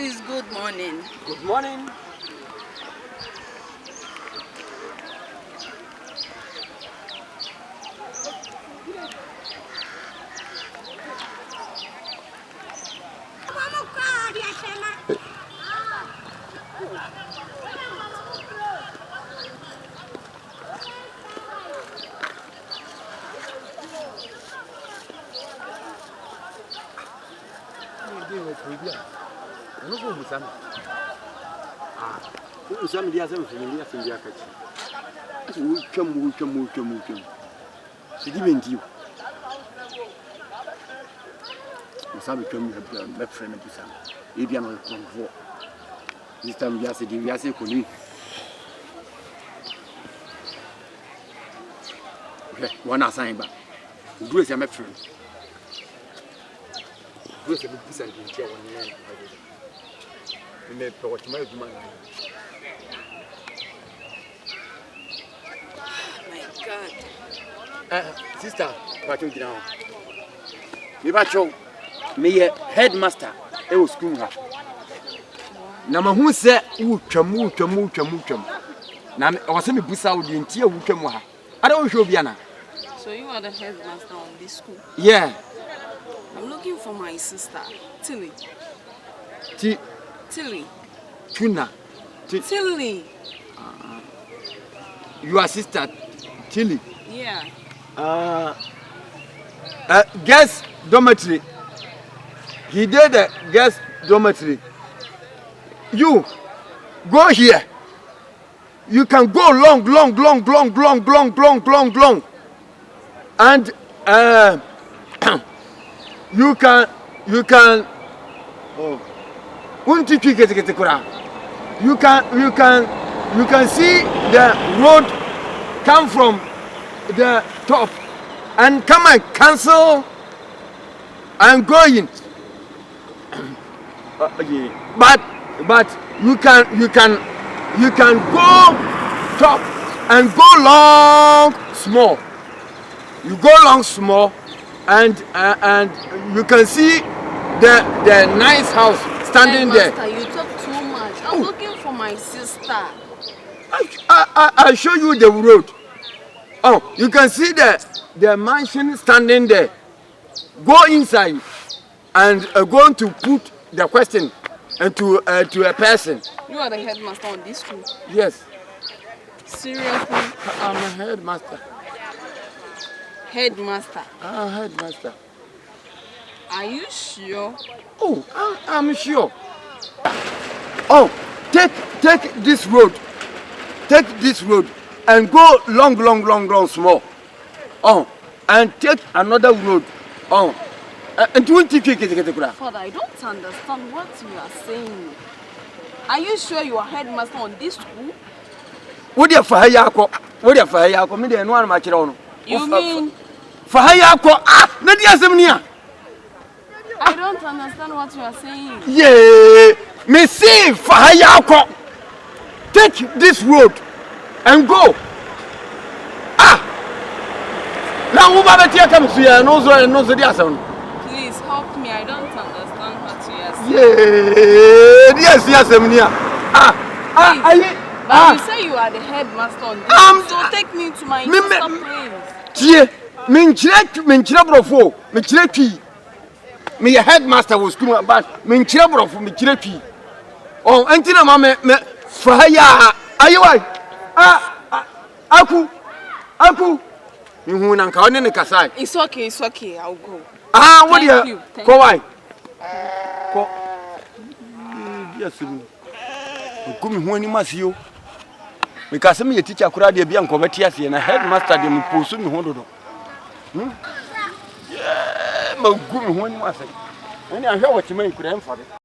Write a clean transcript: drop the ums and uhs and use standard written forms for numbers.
Please, good morning. Good morning. Some dias and familiar in the catch. We come. Sediment you. Some come my friend of Sam. Indian will come for. This time, yes, it is a colleague. Okay, one assignment. Do it, my friend. Do it a bit decent in chair one man. You may what you might do. God. Sister, what you now? Me headmaster. It was school. Nama who said, Ucham. Now, I was in the bush out in Tia Uchamwa. I don't show Biana. So, you are the headmaster of this school? Yeah. I'm looking for my sister, Tilly. Tilly. Tuna. Tilly. Your sister, Tilly. Yeah. Guest dormitory. He did a guest dormitory. You go here. You can go long. And you can you can see the road come from the top and come and cancel and going. But you can go top and go long small. You go long small and you can see the nice house standing there. You talk too much. I'm looking for my sister. I'll show you the road. Oh, you can see the mansion standing there. Go inside and going to put the question to a person. You are the headmaster on this school? Yes. Seriously? I'm a headmaster. Headmaster? Headmaster. Are you sure? Oh, I'm sure. Oh, take this road. Take this road and go long small. Oh, and take another road. Oh, and Father, I don't understand what you are saying. Are you sure you are headmaster on this school? What do you Fahayako? What do you Fahayako? Me the one match on. You mean Fahayako? Nadia Semnia. I don't understand what you are saying. Yeah, me see Fahayako. Take this road and go. Now who Babatia comes here and knows the answer. Please help me. I don't understand what you are saying. Yes, Semnia. But you say you are the headmaster on this, so take me to my sister, please. Minchira brofo, minchira me headmaster was school, but minchira brofo, minchira oh, antina mame fahaya. Ayiwai. Aku. Mihuna nka one ne kasai. It's okay. I'll go. What do you? Go why? Go. Yes. Go me hu ani masio. Because me teacher kura de bia nkobeti ase na headmaster de me posu me hu dodo. Yeah, ma go me hu ani masai. Ani ahwe wo chima ikura emfade.